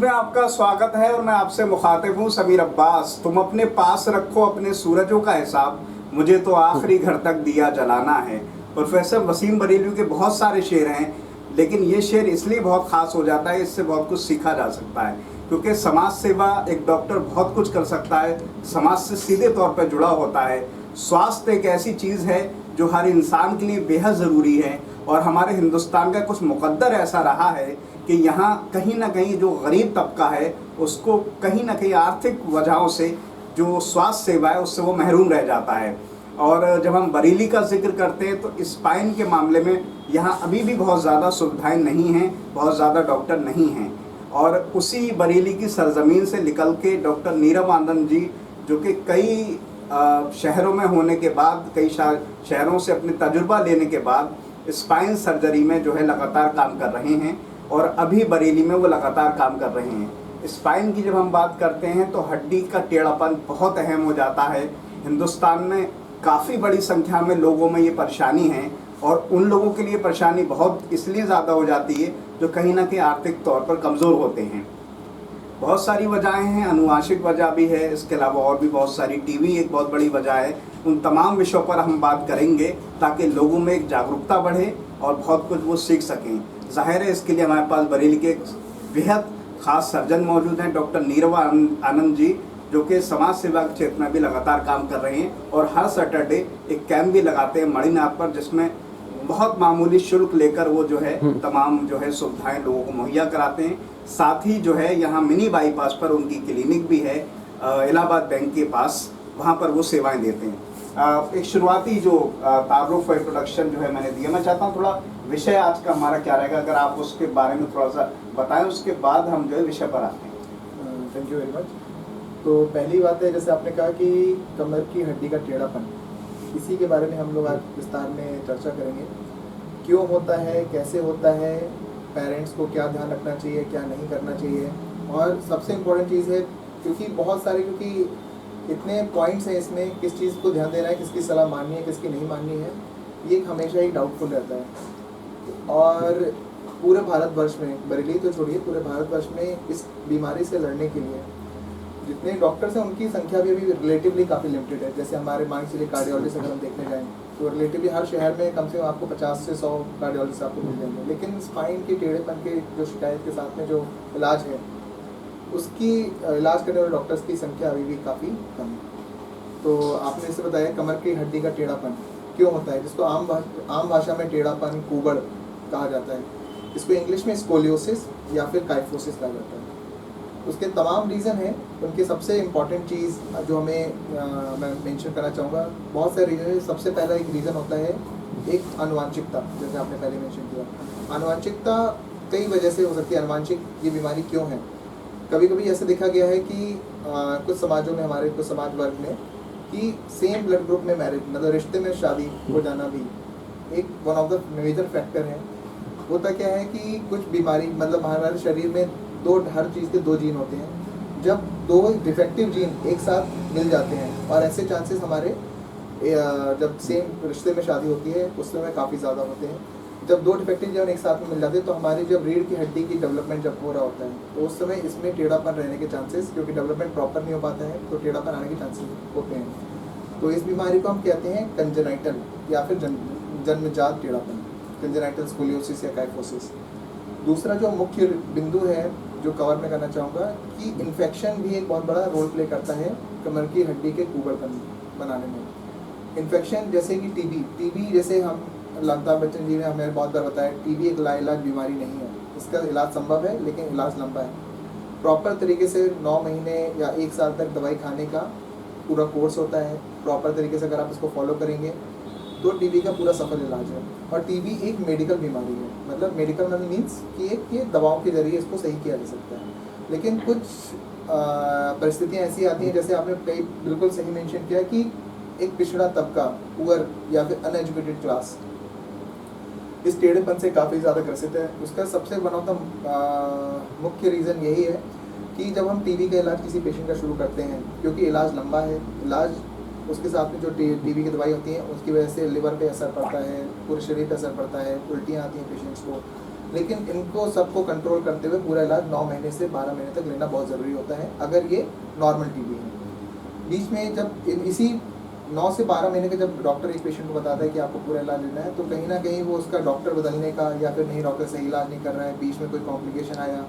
में आपका स्वागत है और मैं आपसे मुखातिब हूँ समीर अब्बास। तुम अपने पास रखो अपने सूरजों का हिसाब, मुझे तो आखिरी घर तक दिया जलाना है। प्रोफेसर वसीम बरेलवी के बहुत सारे शेर हैं, लेकिन ये शेर इसलिए बहुत खास हो जाता है, इससे बहुत कुछ सीखा जा सकता है। क्योंकि समाज सेवा एक डॉक्टर बहुत कुछ कर सकता है, समाज से सीधे तौर पर जुड़ा होता है। स्वास्थ्य एक ऐसी चीज़ है जो हर इंसान के लिए बेहद ज़रूरी है, और हमारे हिंदुस्तान का कुछ मुकद्दर ऐसा रहा है कि यहाँ कहीं ना कहीं जो गरीब तबका है उसको कहीं ना कहीं आर्थिक वजहों से जो स्वास्थ्य सेवा है उससे वो महरूम रह जाता है। और जब हम बरेली का जिक्र करते हैं तो स्पाइन के मामले में यहाँ अभी भी बहुत ज़्यादा सुविधाएं नहीं हैं, बहुत ज़्यादा डॉक्टर नहीं हैं। और उसी बरेली की सरजमीन से निकल के डॉक्टर नीरव आनंद जी, जो कि कई शहरों में होने के बाद, कई शहरों से अपने तजुर्बा लेने के बाद स्पाइन सर्जरी में जो है लगातार काम कर रहे हैं, और अभी बरेली में वो लगातार काम कर रहे हैं। स्पाइन की जब हम बात करते हैं तो हड्डी का टेढ़ापन बहुत अहम हो जाता है। हिंदुस्तान में काफ़ी बड़ी संख्या में लोगों में ये परेशानी है, और उन लोगों के लिए परेशानी बहुत इसलिए ज़्यादा हो जाती है जो कहीं ना कहीं आर्थिक तौर पर कमज़ोर होते हैं। बहुत सारी वजहें हैं, अनुवांशिक वजह भी है, इसके अलावा और भी बहुत सारी, टीवी एक बहुत बड़ी वजह है। उन तमाम विषयों पर हम बात करेंगे ताकि लोगों में एक जागरूकता बढ़े और बहुत कुछ वो सीख सकें। जाहिर है इसके लिए हमारे पास बरेली के एक बेहद ख़ास सर्जन मौजूद हैं, डॉक्टर नीरव आनंद जी, जो कि समाज सेवा के क्षेत्र में भी लगातार काम कर रहे हैं, और हर सैटरडे एक कैंप भी लगाते हैं मणिनाथ पर, जिसमें बहुत मामूली शुल्क लेकर वो जो है तमाम जो है सुविधाएं लोगों को मुहैया कराते हैं। साथ ही जो है यहाँ मिनी बाईपास पर उनकी क्लिनिक भी है, इलाहाबाद बैंक के पास, वहाँ पर वो सेवाएं देते हैं। एक शुरुआती जो तारुफ और इंट्रोडक्शन जो है मैंने दिया, मैं चाहता हूँ थोड़ा विषय आज का हमारा क्या रहेगा, अगर आप उसके बारे में थोड़ा सा बताएं, उसके बाद हम जो है विषय पर आते हैं। Thank you very much. तो पहली बात है, जैसे आपने कहा कि कमर की हड्डी का टेढ़ापन, इसी के बारे में हम लोग आज विस्तार में चर्चा करेंगे। क्यों होता है, कैसे होता है, पेरेंट्स को क्या ध्यान रखना चाहिए, क्या नहीं करना चाहिए, और सबसे इम्पोर्टेंट चीज़ है क्योंकि बहुत सारे, क्योंकि इतने पॉइंट्स हैं इसमें, किस चीज़ को ध्यान देना है, किसकी सलाह माननी है, किसकी नहीं माननी है, ये हमेशा ही डाउटफुल रहता है। और पूरे भारतवर्ष में, बरेली तो छोड़िए, पूरे भारतवर्ष में इस बीमारी से लड़ने के लिए जितने डॉक्टर्स हैं उनकी संख्या भी अभी रिलेटिवली काफ़ी लिमिटेड है। जैसे हमारे मान के चलिए कार्डियोलॉजिस्ट अगर हम देखने जाएँ तो रिलेटिवली हर शहर में कम से कम आपको 50 से 100 कार्डियोलॉजिस्ट आपको मिल जाएंगे, लेकिन स्पाइन के टेढ़ेपन के जो शिकायत के साथ में जो इलाज है, उसकी इलाज करने वाले डॉक्टर्स की संख्या अभी भी काफ़ी कम है। तो आपने इसे बताया कमर की हड्डी का टेढ़ापन क्यों होता है, जिसको आम भाषा में टेढ़ापन, कुबड़ कहा जाता है। इसको इंग्लिश में स्कोलियोसिस या फिर काइफोसिस कहा जाता है। उसके तमाम रीज़न हैं। उनकी सबसे इम्पॉर्टेंट चीज़ जो मैं मेंशन करना चाहूँगा, बहुत सारे रीज़न है। सबसे पहला एक रीज़न होता है एक अनुवांशिकता, जैसे आपने पहले मेंशन किया। अनुवांशिकता कई वजह से हो सकती है। अनुवांशिक ये बीमारी क्यों है, कभी कभी ऐसे देखा गया है कि कुछ समाजों में, हमारे कुछ समाज वर्ग में, कि सेम ब्लड ग्रुप में मैरिज, मतलब रिश्ते में शादी हो जाना भी एक one of the major factor है। होता क्या है कि कुछ बीमारी, मतलब हमारे शरीर में हर चीज़ के दो जीन होते हैं। जब दो डिफेक्टिव जीन एक साथ मिल जाते हैं, और ऐसे चांसेस हमारे जब सेम रिश्ते में शादी होती है उस समय काफ़ी ज़्यादा होते हैं। जब दो डिफेक्टिव जीन एक साथ में मिल जाते हैं तो हमारी जब रीढ़ की हड्डी की डेवलपमेंट जब हो रहा होता है तो उस समय इसमें टेढ़ापन रहने के चांसेस, क्योंकि डेवलपमेंट प्रॉपर नहीं हो पाता है तो टेढ़ापन आने के चांसेस होते हैं। तो इस बीमारी को हम कहते हैं कंजेनाइटल या फिर जन्मजात टेढ़ापन, कंजेनाइटल स्कोलियोसिस या काइफोसिस। दूसरा जो मुख्य बिंदु है जो कवर में करना चाहूँगा कि इन्फेक्शन भी एक बहुत बड़ा रोल प्ले करता है कमर की हड्डी के कुबड़पन बनाने में। इन्फेक्शन जैसे कि टीबी जैसे हम अमिताभ बच्चन जी ने हमें बहुत बार बताया, टीबी एक लाइलाज बीमारी नहीं है। इसका इलाज संभव है, लेकिन इलाज लंबा है। प्रॉपर तरीके से 9 महीने या 1 साल तक दवाई खाने का पूरा कोर्स होता है। प्रॉपर तरीके से अगर आप इसको फॉलो करेंगे तो टीबी का पूरा सफल इलाज है। और टीबी एक मेडिकल बीमारी है, मतलब मेडिकल मीन्स कि ये दवाओं के जरिए इसको सही किया जा सकता है। लेकिन कुछ परिस्थितियाँ ऐसी आती हैं, जैसे आपने कई बिल्कुल सही मेंशन किया कि एक पिछड़ा तबका, पुअर या फिर अनएजुकेटेड क्लास इस टेढ़ेपन से काफ़ी ज़्यादा ग्रसित है। उसका सबसे वन ऑफ द मुख्य रीज़न यही है कि जब हम टीबी का इलाज किसी पेशेंट का शुरू करते हैं, क्योंकि इलाज लंबा है, इलाज उसके साथ में जो टीबी की दवाई होती है उसकी वजह से लिवर पे असर पड़ता है, पूरे शरीर पे असर पड़ता है, उल्टियाँ आती हैं पेशेंट्स को। लेकिन इनको सबको कंट्रोल करते हुए पूरा इलाज 9 महीने से 12 महीने तक लेना बहुत ज़रूरी होता है अगर ये नॉर्मल टीबी है। बीच में जब इसी 9 से 12 महीने के जब डॉक्टर एक पेशेंट को बताता है कि आपको पूरा इलाज लेना है, तो कहीं ना कहीं वो उसका डॉक्टर बदलने का, या फिर नहीं डॉक्टर सही इलाज नहीं कर रहा है, बीच में कोई कॉम्प्लिकेशन आया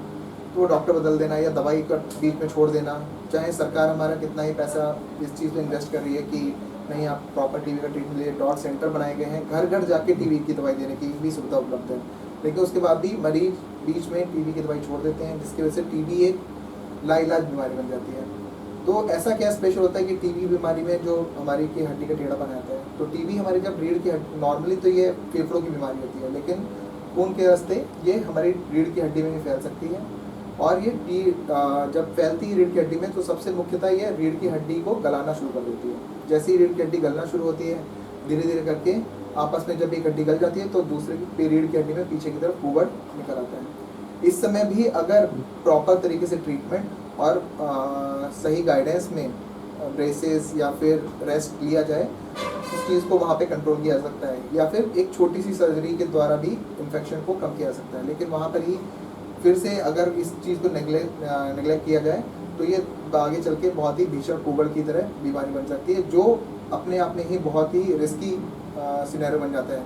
तो वो डॉक्टर बदल देना या दवाई का बीच में छोड़ देना, चाहे सरकार हमारा कितना ही पैसा इस चीज़ में इन्वेस्ट कर रही है कि नहीं आप प्रॉपर टीबी का ट्रीटमेंट लिए, डॉट सेंटर बनाए गए हैं, घर घर जाके टीबी की दवाई देने की भी सुविधा उपलब्ध है, लेकिन उसके बाद भी मरीज बीच में टीबी की दवाई छोड़ देते हैं, जिसकी वजह से टीबी एक लाइलाज बीमारी बन जाती है। तो ऐसा क्या स्पेशल होता है कि टीबी बीमारी में जो हमारी की हड्डी का टेढ़ापन आता है, तो टीबी हमारी जब रीढ़ की हड्डी, नॉर्मली तो ये फेफड़ों की बीमारी होती है, लेकिन खून के रास्ते ये हमारी रीढ़ की हड्डी में भी फैल सकती है। और ये जब फैलती है रीढ़ की हड्डी में तो सबसे मुख्यतः ये रीढ़ की हड्डी को गलाना शुरू कर देती है। जैसे ही रीढ़ की हड्डी गलना शुरू होती है, धीरे धीरे करके आपस में जब एक हड्डी गल जाती है तो दूसरे की रीढ़ की हड्डी में पीछे की तरफ कुबड़ निकल आता है। इस समय भी अगर प्रॉपर तरीके से ट्रीटमेंट और सही गाइडेंस में ब्रेसेस या फिर रेस्ट लिया जाए, उस चीज़ को वहाँ पे कंट्रोल किया जा सकता है, या फिर एक छोटी सी सर्जरी के द्वारा भी इन्फेक्शन को कम किया जा सकता है। लेकिन वहाँ पर ही फिर से अगर इस चीज़ को नेगलेक्ट किया जाए तो ये आगे चल के बहुत ही भीषण कुबड़ की तरह बीमारी बन सकती है, जो अपने आप में ही बहुत ही रिस्की सिनेरियो बन जाता है।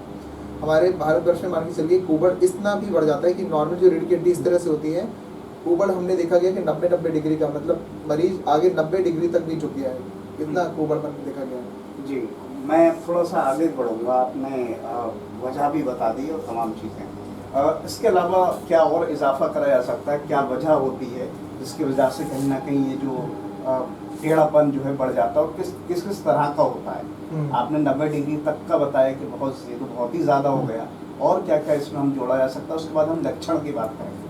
हमारे भारतवर्ष में मान के चलिए कुबड़ इतना भी बढ़ जाता है कि नॉर्मल जो रीढ़ की हड्डी इस तरह से होती है, कुबड़ हमने देखा गया कि 90 डिग्री का, मतलब मरीज आगे 90 डिग्री तक भी झुक गया है, इतना कुबड़पन देखा गया है। जी, मैं थोड़ा सा आगे बढ़ूंगा, आपने वजह भी बता दी और तमाम चीज़ें। इसके अलावा क्या और इजाफा करा जा सकता है, क्या वजह होती है जिसकी वजह से कहीं ना कहीं ये जो टेढ़ापन जो है बढ़ जाता है, और किस किस तरह का होता है? आपने 90 डिग्री तक का बताया कि ये तो बहुत ही ज़्यादा हो गया, और क्या क्या इसमें हम जोड़ा जा सकता है? उसके बाद हम लक्षण की बात करेंगे।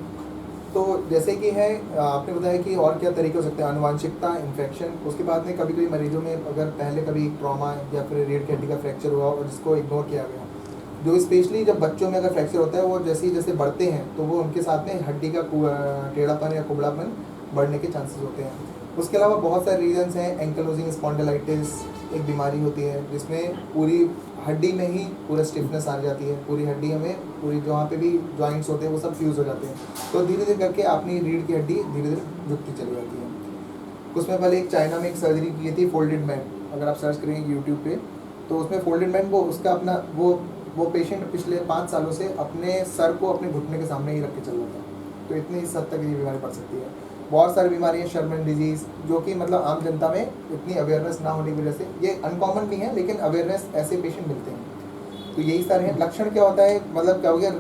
तो जैसे कि है, आपने बताया कि और क्या तरीके हो सकते हैं, आनुवांशिकता, इन्फेक्शन, उसके बाद में कभी कभी मरीजों में अगर पहले कभी ट्रॉमा या फिर रीढ़ की हड्डी का फ्रैक्चर हुआ और जिसको इग्नोर किया गया, जो स्पेशली जब बच्चों में अगर फ्रैक्चर होता है, वो जैसे जैसे बढ़ते हैं तो वो उनके साथ में हड्डी का टेढ़ापन या कुबड़ापन बढ़ने के चांसेस होते हैं। उसके अलावा बहुत सारे रीजंस हैं। एंकलोजिंग स्पॉन्डिलाइटिस एक बीमारी होती है जिसमें पूरी हड्डी में ही पूरा स्टिफनेस आ जाती है, पूरी हड्डी में पूरी जहाँ पे भी जॉइंट्स होते हैं वो सब फ्यूज़ हो जाते हैं, तो धीरे धीरे करके अपनी रीढ़ की हड्डी धीरे धीरे झुकती चली जाती है। उसमें पहले एक चाइना में एक सर्जरी की थी, फोल्डेड मैन, अगर आप सर्च करेंगे यूट्यूब पे तो उसमें फोल्डेड मैन, वो उसका अपना वो पेशेंट पिछले 5 सालों से अपने सर को अपने घुटने के सामने ही रख के चल रहा था, तो इतनी हद तक ये बीमारी बढ़ सकती है। बहुत सारी बीमारियाँ, शर्मन डिजीज़, जो कि मतलब आम जनता में इतनी अवेयरनेस ना होने की वजह से, ये अनकॉमन नहीं है लेकिन अवेयरनेस ऐसे पेशेंट मिलते हैं। तो यही सारे हैं लक्षण। क्या होता है, मतलब क्या हो गया,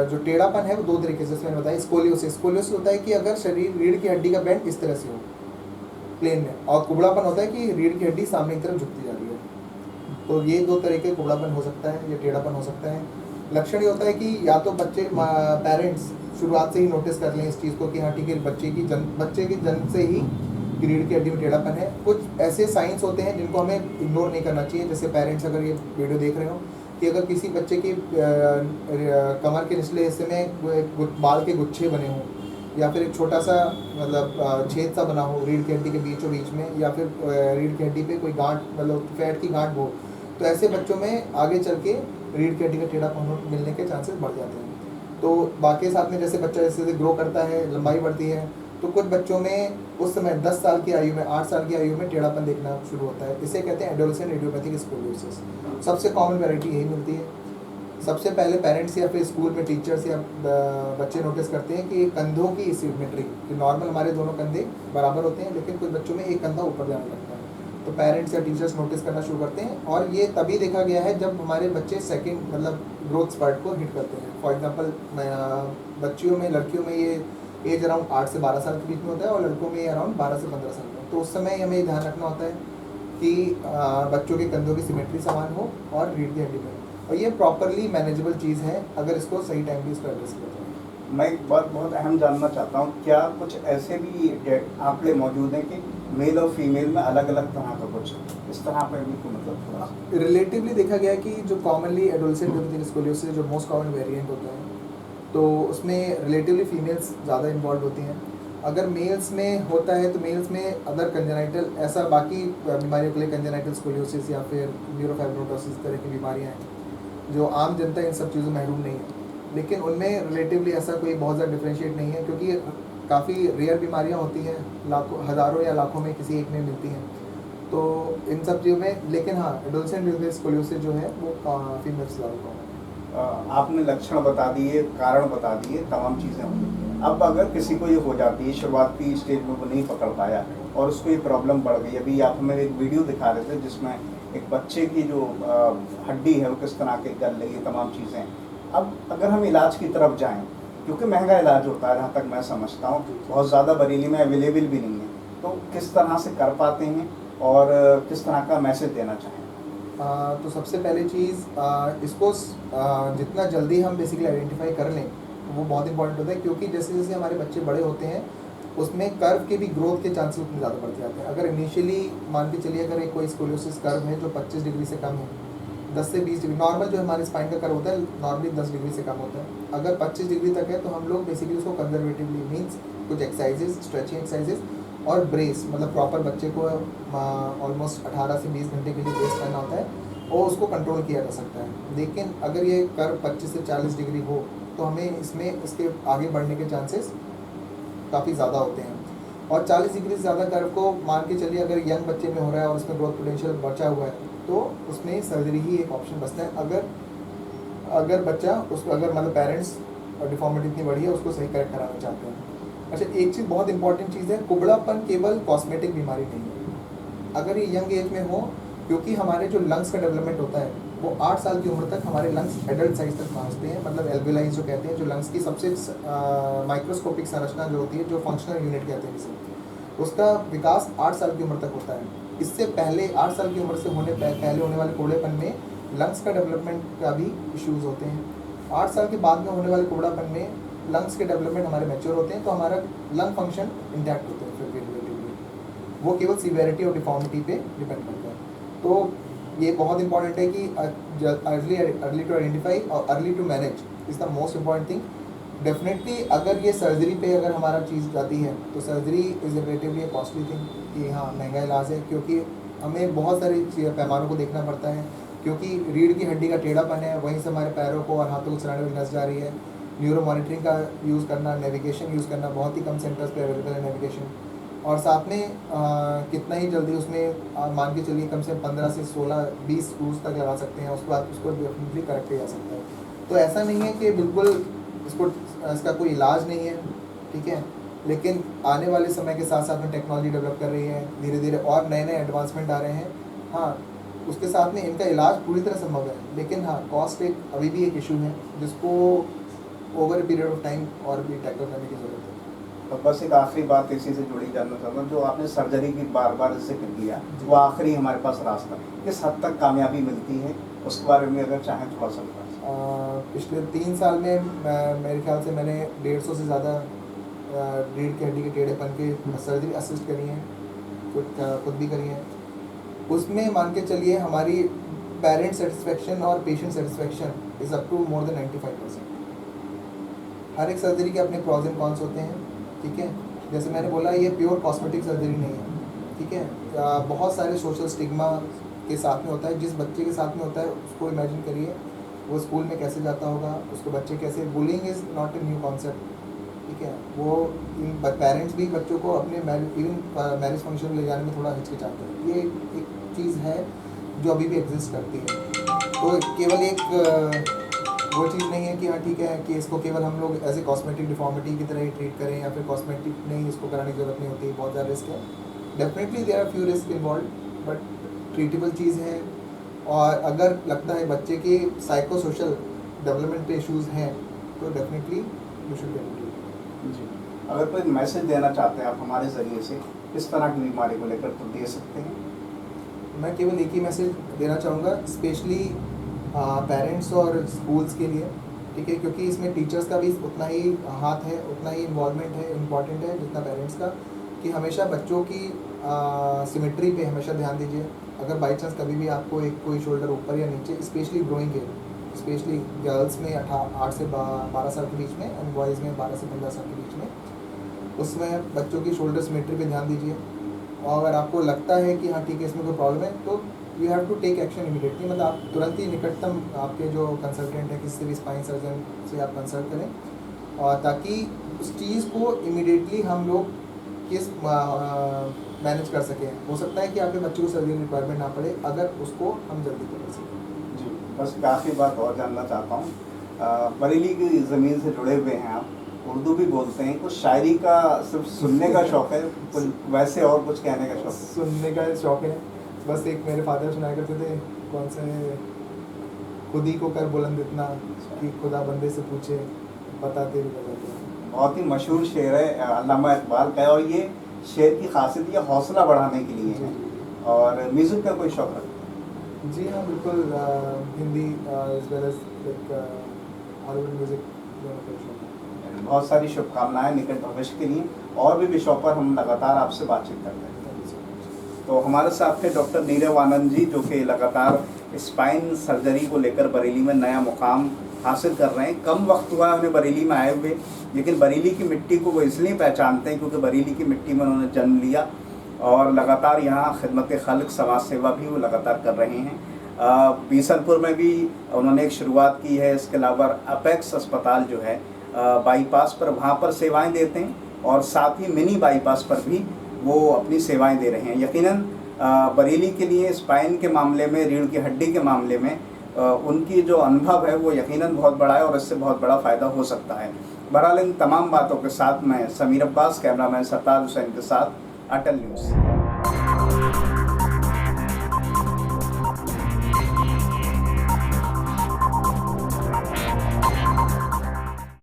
जो टेढ़ापन है वो 2 तरीके से मैंने बताया। स्कोलियोसिस होता है कि अगर शरीर रीढ़ की हड्डी का बैंड इस तरह से हो प्लेन में, और कुबड़ापन होता है कि रीढ़ की हड्डी सामने की तरफ झुकती जा रही है। तो ये 2 तरह के कुबड़ापन हो सकता है या टेढ़ापन हो सकता है। लक्षण ये होता है कि या तो पेरेंट्स शुरुआत से ही नोटिस कर लें इस चीज़ को कि हाँ ठीक है, बच्चे की जन्म से ही रीढ़ की हड्डी में टेढ़ापन है। कुछ ऐसे साइंस होते हैं जिनको हमें इग्नोर नहीं करना चाहिए। जैसे पेरेंट्स अगर ये वीडियो देख रहे हो कि अगर किसी बच्चे की कमर के निचले हिस्से में बाल के गुच्छे बने हों, या फिर एक छोटा सा मतलब छेद सा बना हो रीढ़ की हड्डी के बीचों बीच में, या फिर रीढ़ की हड्डी पे कोई गांठ, मतलब फैट की गांठ हो, तो ऐसे बच्चों में आगे चल के रीढ़ की हड्डी का टेढ़ापन मिलने के चांसेस बढ़ जाते हैं। तो बाकी साथ में जैसे बच्चा जैसे ग्रो करता है, लंबाई बढ़ती है, तो कुछ बच्चों में उस समय 10 साल की आयु में, 8 साल की आयु में टेढ़ापन देखना शुरू होता है। इसे कहते हैं एडोलेसेंट इडियोपैथिक स्कोलियोसिस। सबसे कॉमन वैरायटी यही मिलती है। सबसे पहले पेरेंट्स या फिर स्कूल में टीचर्स या बच्चे नोटिस करते हैं कि कंधों की सिमेट्री, कि नॉर्मल हमारे दोनों कंधे बराबर होते हैं लेकिन कुछ बच्चों में एक कंधा ऊपर जाने लगता है, तो पेरेंट्स या टीचर्स नोटिस करना शुरू करते हैं। और ये तभी देखा गया है जब हमारे बच्चे सेकंड मतलब ग्रोथ स्पर्ट को हिट करते हैं। फॉर एग्जांपल बच्चियों में, लड़कियों में ये एज अराउंड 8 से 12 साल के बीच में होता है और लड़कों में अराउंड 12 से 15 साल में। तो उस समय हमें ध्यान रखना होता है कि बच्चों के कंधों की सिमेट्री समान हो और रीढ़ की हड्डी में, और ये प्रॉपरली मैनेजेबल चीज़ है अगर इसको सही टाइम पे इसको एड्रेस किया जाए। मैं एक बात बहुत अहम जानना चाहता हूँ, क्या कुछ ऐसे भी आंकड़े मौजूद हैं कि मेल और फीमेल में अलग अलग तरह का कुछ इस तरह पर भी कोई मतलब रिलेटिवली देखा गया कि जो कॉमनली एडोलेसेंट इडियोपैथिक स्कोलियोसिस जो मोस्ट कॉमन वेरिएंट होता है, तो उसमें रिलेटिवली फीमेल्स ज़्यादा इन्वॉल्व होती हैं। अगर मेल्स में होता है तो मेल्स में अदर कंजेनाइटल, ऐसा बाकी बीमारियों के लिए कंजेनाइटल स्कोलियोसिस या फिर न्यूरोफाइब्रोसिस तरह की बीमारियाँ हैं जो आम जनता इन सब चीज़ों में महरूम नहीं है। लेकिन उनमें रिलेटिवली ऐसा कोई बहुत ज़्यादा डिफ्रेंशिएट नहीं है, क्योंकि काफ़ी रेयर बीमारियां होती हैं, लाखों हज़ारों या लाखों में किसी एक में मिलती हैं। तो इन सब चीज़ों में, लेकिन हाँ एडोलसेंट में स्कोलियोसिस जो है वो फीमेल्स ज़्यादा कॉमन है। आपने लक्षण बता दिए, कारण बता दिए, तमाम चीज़ें होंगी। अब अगर किसी को ये हो जाती है, शुरुआती स्टेज में वो नहीं पकड़ पाया और उसको ये प्रॉब्लम बढ़ गई, अभी आप हमें एक वीडियो दिखा रहे थे जिसमें एक बच्चे की जो हड्डी है वो किस तरह के गल रही है, तमाम चीज़ें। अब अगर हम इलाज की तरफ जाएं, क्योंकि महंगा इलाज होता है जहाँ तक मैं समझता हूँ, बहुत ज़्यादा बरेली में अवेलेबल भी नहीं है, तो किस तरह से कर पाते हैं और किस तरह का मैसेज देना चाहें? तो सबसे पहली चीज़, इसको जितना जल्दी हम बेसिकली आइडेंटिफाई कर लें वो बहुत इंपॉर्टेंट होता है, क्योंकि जैसे जैसे हमारे बच्चे बड़े होते हैं उसमें कर्व के भी ग्रोथ के चांसेस उतने ज़्यादा बढ़ते जाते हैं। अगर इनिशियली मान के चलिए अगर एक कोई स्कोलियोसिस कर्व है जो 25 डिग्री से कम है, 10 से 20 डिग्री, नॉर्मल जो हमारे स्पाइन का कर्व होता है नॉर्मली 10 डिग्री से कम होता है, अगर 25 डिग्री तक है तो हम लोग बेसिकली उसको कंजर्वेटिवली मीन्स कुछ एक्सरसाइजेज, स्ट्रेचिंग एक्सरसाइजेज और ब्रेस, मतलब प्रॉपर बच्चे को ऑलमोस्ट 18 से 20 घंटे के लिए ब्रेस करना होता है और उसको कंट्रोल किया जा सकता है। लेकिन अगर ये कर्व 25 से 40 डिग्री हो तो हमें इसमें इसके आगे बढ़ने के चांसेस काफ़ी ज़्यादा होते हैं। और 40 डिग्री से ज़्यादा कर्व को मान के चलिए अगर यंग बच्चे में हो रहा है और उसमें ग्रोथ पोटेंशियल बचा हुआ है तो उसमें सर्जरी ही एक ऑप्शन बचता है। अगर बच्चा उसको, अगर मतलब पेरेंट्स डिफॉर्मिटी इतनी बड़ी है उसको सही करेक्ट कराना चाहते हैं। अच्छा, एक चीज़ बहुत इंपॉर्टेंट चीज़ है, कुबड़ापन केवल कॉस्मेटिक बीमारी नहीं है। अगर ये यंग एज में हो, क्योंकि हमारे जो लंग्स का डेवलपमेंट होता है वो 8 साल की उम्र तक हमारे लंग्स एडल्ट साइज तक पहुँचते हैं, मतलब एल्वेलाइज जो कहते हैं, जो लंग्स की सबसे माइक्रोस्कोपिक संरचना जो होती है, जो फंक्शनल यूनिट कहते हैं जिसे, उसका विकास 8 साल की उम्र तक होता है। इससे पहले 8 साल की उम्र से पहले होने वाले कोड़ेपन में लंग्स का डेवलपमेंट का भी इश्यूज होते हैं। 8 साल के बाद में होने वाले कोड़ापन में लंग्स के डेवलपमेंट हमारे मैच्योर होते हैं, तो हमारा लंग फंक्शन इंटैक्ट होते हैं फिर रिलेटिवली। वो केवल सीवियरिटी और डिफॉर्मिटी पे डिपेंड करता है। तो ये बहुत इंपॉर्टेंट है कि अर्ली टू आइडेंटिफाई और early to manage is the most important thing. Definitely अगर ये सर्जरी पे अगर हमारा चीज़ जाती है तो surgery is relatively A costly thing, कि हाँ महंगा इलाज है, क्योंकि हमें बहुत सारी पैमानों को देखना पड़ता है, क्योंकि रीढ़ की हड्डी का टेढ़ापन है, वहीं से हमारे पैरों को और हाथों को चलाने वाली नस जा रही है। न्यूरो मॉनिटरिंग का यूज़ करना, नेविगेशन यूज़ करना, बहुत ही कम सेंटर्स पे अवेलेबल है नेविगेशन। और साथ में कितना ही जल्दी उसमें मान के चलिए कम से कम 15 से 16-20 स्क्रूज तक लगा सकते हैं, उसके बाद उसको डेफिनेटली करेक्ट किया जा सकता है। तो ऐसा नहीं है कि बिल्कुल इसका कोई इलाज नहीं है, ठीक है, लेकिन आने वाले समय के साथ साथ में टेक्नोलॉजी डेवलप कर रही है, धीरे धीरे और नए नए एडवांसमेंट आ रहे हैं। हाँ, उसके साथ में इनका इलाज पूरी तरह संभव है, लेकिन हाँ कॉस्ट एक अभी भी एक इशू है जिसको over a period of time और भी टैकल करने की ज़रूरत है। तो बस एक आखिरी बात इसी से जुड़ी जानना चाहता हूँ, जो आपने सर्जरी की बार बार जिक्र किया, वो आखिरी हमारे पास रास्ता किस हद तक कामयाबी मिलती है, उसके बारे में अगर चाहें थोड़ा सा बताएं। पिछले 3 साल में मेरे ख्याल से मैंने 150 से ज़्यादा रीढ़ की हड्डी के टेढ़ेपन के सर्जरी असिस्ट करी हैं, खुद भी करी हैं। उसमें मान के चलिए हमारी पेरेंट सेटिस्फेक्शन और patient satisfaction is up to more than 95%। हर एक सर्जरी के अपने प्रॉज एंड कॉन्स होते हैं, ठीक है। जैसे मैंने बोला ये प्योर कॉस्मेटिक सर्जरी नहीं है, ठीक है। बहुत सारे सोशल स्टिग्मा के साथ में होता है। जिस बच्चे के साथ में होता है उसको इमेजिन करिए वो स्कूल में कैसे जाता होगा, उसको बच्चे कैसे, bullying is not a new concept, ठीक है। वो पेरेंट्स भी बच्चों को अपने मैरिज फंक्शन में ले जाने में थोड़ा हिचकिचाते हैं। ये एक चीज़ है जो अभी भी एग्जिस्ट करती है। तो केवल एक वो चीज़ नहीं है कि हाँ ठीक है कि इसको केवल हम लोग एज ए कॉस्मेटिक डिफॉर्मिटी की तरह ही ट्रीट करें, या फिर कॉस्मेटिक नहीं इसको कराने की जरूरत नहीं होती, बहुत ज़्यादा रिस्क है। Definitely there are few risk involved, but treatable चीज़ है। और अगर लगता है बच्चे के साइको सोशल डेवलपमेंट पे इश्यूज़ हैं तो definitely you should get treat. जी, अगर कोई मैसेज देना चाहते हैं आप हमारे ज़रिए से, किस तरह की बीमारी को लेकर तो दे सकते हैं? मैं केवल एक ही मैसेज देना चाहूँगा, स्पेशली पेरेंट्स और स्कूल्स के लिए, ठीक है, क्योंकि इसमें टीचर्स का भी उतना ही हाथ है, उतना ही इन्वॉल्वमेंट है, इम्पॉर्टेंट है जितना पेरेंट्स का, कि हमेशा बच्चों की सिमेट्री पे हमेशा ध्यान दीजिए। अगर बाई चांस कभी भी आपको एक कोई शोल्डर ऊपर या नीचे, specially growing age, specially girls में 8 से 12 साल के बीच में एंड बॉयज़ में 12 से 15 साल के बीच में, उसमें बच्चों की शोल्डर सिमेट्री पे ध्यान दीजिए। और अगर आपको लगता है कि हाँ ठीक है इसमें कोई प्रॉब्लम है तो you have to take action immediately, मतलब आप तुरंत ही निकटतम आपके जो कंसल्टेंट है किसी भी स्पाइन सर्जन से आप कंसल्ट करें, और ताकि उस चीज़ को इमीडिएटली हम लोग किस मैनेज कर सकें। हो सकता है कि आपके बच्चे को सर्जरी रिक्वायरमेंट ना पड़े अगर उसको हम जल्दी कर सकें। जी, बस आखिरी बात और जानना चाहता हूँ, बरेली की ज़मीन से जुड़े हुए हैं आप, उर्दू भी बोलते हैं, कुछ शायरी का सिर्फ सुनने का शौक़ है, कुछ वैसे और कुछ कहने का शौक़ है? सुनने का शौक़ है, बस एक मेरे फादर सुनाया करते थे, कौन से, खुद ही को कर बुलंद इतना कि खुदा बंदे से पूछे बताते भी बताते। बहुत ही मशहूर शेर है अल्लामा इकबाल का, और ये शेर की खासियत ये हौसला बढ़ाने के लिए है। और म्यूज़िक का कोई शौक़ रखते हैं? जी हाँ बिल्कुल, Hindi as well as Hollywood music दोनों का शौक़ है। बहुत सारी शुभकामनाएं निकट भविष्य के लिए, और भी विषयों पर हम लगातार आपसे बातचीत करते हैं। तो हमारे साथ थे डॉक्टर नीरव आनंद जी, जो कि लगातार स्पाइन सर्जरी को लेकर बरेली में नया मुकाम हासिल कर रहे हैं। कम वक्त हुआ है उन्हें बरेली में आए हुए, लेकिन बरेली की मिट्टी को वो इसलिए पहचानते हैं क्योंकि बरेली की मिट्टी में उन्होंने जन्म लिया, और लगातार यहाँ खिदमत खल्क समाज सेवा भी वो लगातार कर रहे हैं। बीसलपुर में भी उन्होंने एक शुरुआत की है। इसके अलावा अपेक्स अस्पताल जो है बाईपास पर, वहाँ पर सेवाएं देते हैं, और साथ ही मिनी बाईपास पर भी वो अपनी सेवाएं दे रहे हैं। यकीनन बरेली के लिए स्पाइन के मामले में, रीढ़ की हड्डी के मामले में उनकी जो अनुभव है वो यकीनन बहुत बड़ा है, और इससे बहुत बड़ा फ़ायदा हो सकता है। बहरहाल इन तमाम बातों के साथ मैं समीर अब्बास, कैमरामैन सरताज हुसैन के साथ, अटल न्यूज़।